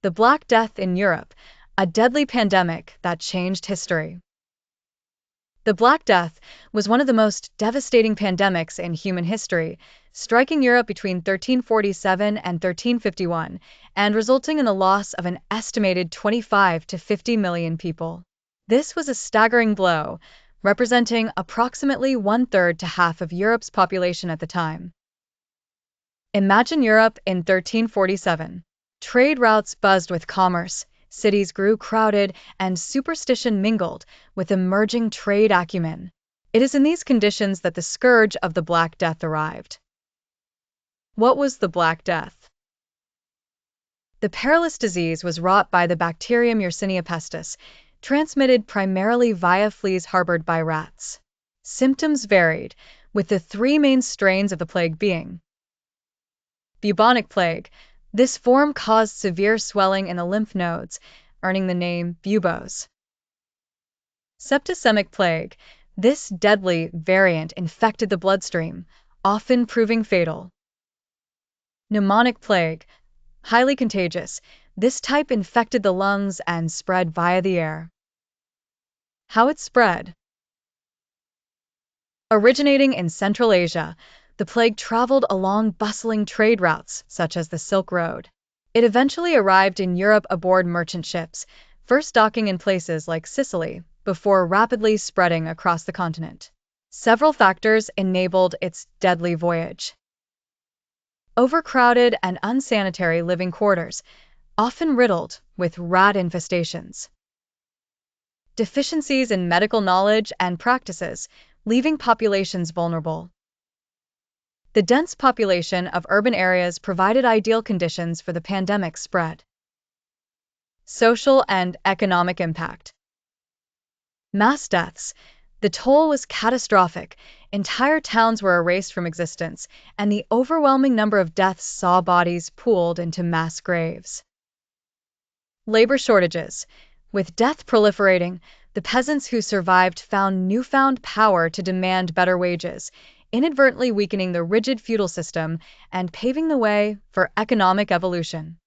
The Black Death in Europe, a deadly pandemic that changed history. The Black Death was one of the most devastating pandemics in human history, striking Europe between 1347 and 1351 and resulting in the loss of an estimated 25 to 50 million people. This was a staggering blow, representing approximately one-third to half of Europe's population at the time. Imagine Europe in 1347. Trade routes buzzed with commerce, cities grew crowded, and superstition mingled with emerging trade acumen. It is in these conditions that the scourge of the Black Death arrived. What was the Black Death? The perilous disease was wrought by the bacterium Yersinia pestis, transmitted primarily via fleas harbored by rats. Symptoms varied, with the three main strains of the plague being bubonic plague. This form caused severe swelling in the lymph nodes, earning the name buboes. Septicemic plague. This deadly variant infected the bloodstream, often proving fatal. Pneumonic plague. Highly contagious. This type infected the lungs and spread via the air. How it spread? Originating in Central Asia, the plague traveled along bustling trade routes, such as the Silk Road. It eventually arrived in Europe aboard merchant ships, first docking in places like Sicily, before rapidly spreading across the continent. Several factors enabled its deadly voyage. Overcrowded and unsanitary living quarters, often riddled with rat infestations. Deficiencies in medical knowledge and practices, leaving populations vulnerable. The dense population of urban areas provided ideal conditions for the pandemic's spread. Social and economic impact. Mass deaths. The toll was catastrophic. Entire towns were erased from existence, and the overwhelming number of deaths saw bodies pooled into mass graves. Labor shortages. With death proliferating, the peasants who survived found newfound power to demand better wages, inadvertently weakening the rigid feudal system and paving the way for economic evolution.